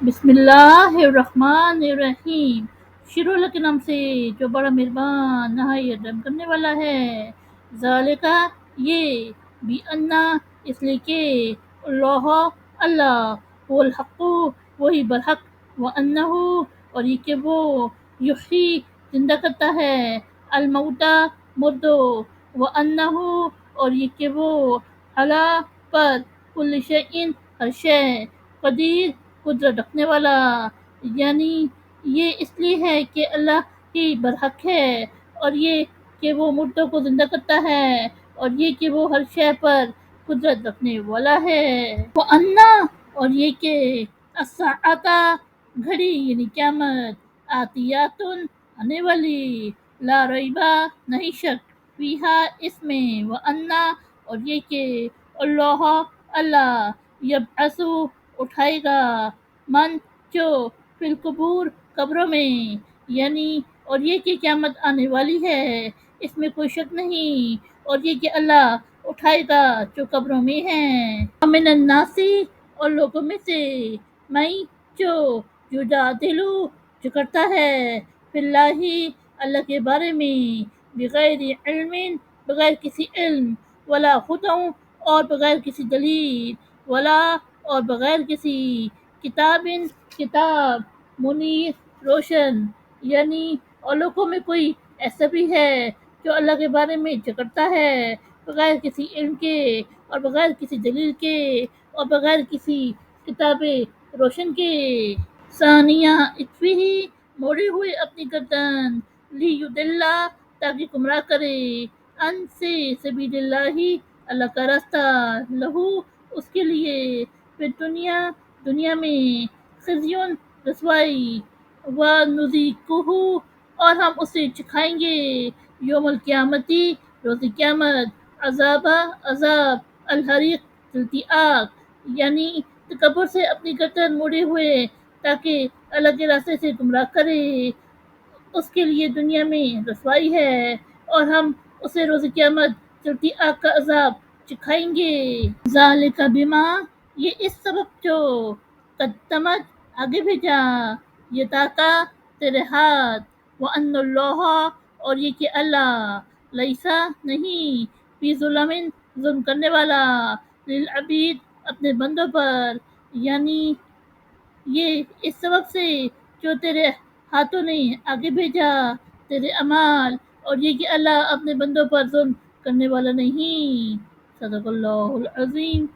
بسم اللہ الرحمن الرحیم، شروع اللہ کے نام سے جو بڑا مہربان نہایت رحم کرنے والا ہے۔ ذالکہ یہ، بھی انا اس لیے کہ اللہ اللہ وہ الحق وہی برحق، و انہ اور یہ کہ وہ یحیی زندہ کرتا ہے، الموتا مردو، و انہ اور یہ کہ وہ علی پر کل شیء ہر شے قدیر قدرت رکھنے والا، یعنی یہ اس لیے ہے کہ اللہ ہی برحق ہے، اور یہ کہ وہ مردوں کو زندہ کرتا ہے، اور یہ کہ وہ ہر شے پر قدرت رکھنے والا ہے۔ وَأَنَّا اور یہ کہ الساعۃ گھڑی یعنی قیامت، آتیاتن آنے والی، لا ریبہ نہیں شک، فیہا اس میں، وَأَنَّا اور یہ کہ اللہ اللہ یبعث اٹھائے گا، من جو فی القبور قبروں میں، یعنی اور یہ کہ قیامت آنے والی ہے اس میں کوئی شک نہیں، اور یہ کہ اللہ اٹھائے گا جو قبروں میں ہیں۔ ومن الناس اور لوگوں میں سے، میں جو یجادل جو کرتا ہے، فی اللہ اللہ کے بارے میں، بغیر علم بغیر کسی علم، ولا ہدی اور بغیر کسی دلیل، ولا اور بغیر کسی کتاب کتاب، منیر روشن، یعنی اور لوگوں میں کوئی ایسا بھی ہے جو اللہ کے بارے میں جھگڑتا ہے بغیر کسی علم کے اور بغیر کسی دلیل کے اور بغیر کسی کتاب روشن کے۔ ثانیہ اتفی ہی موڑے ہوئے اپنی گردن، لی یدلہ تاکہ گمراہ کرے، ان سے سبیل اللہ اللہ کا راستہ، لہو اس کے لیے، پھر دنیا میں، خزیون رسوائی، و نذیقہ اور ہم اسے چکھائیں گے، یوم القیامتی روز قیامت، عذاب الحریق جلتی آگ، یعنی تکبر سے اپنی گردن موڑے ہوئے تاکہ اللہ کے راستے سے گمراہ کرے، اس کے لیے دنیا میں رسوائی ہے، اور ہم اسے روز قیامت جلتی آگ کا عذاب چکھائیں گے۔ ذالک بما یہ اس سبب جو قدمت آگے بھیجا، یہ تاکہ تیرے ہاتھ، وان اللہ اور یہ کہ اللہ لیسا نہیں، فی ظلم کرنے والا، للعبید اپنے بندوں پر، یعنی یہ اس سبب سے جو تیرے ہاتھوں نے آگے بھیجا تیرے اعمال، اور یہ کہ اللہ اپنے بندوں پر ظلم کرنے والا نہیں۔ صدق اللہ العظیم۔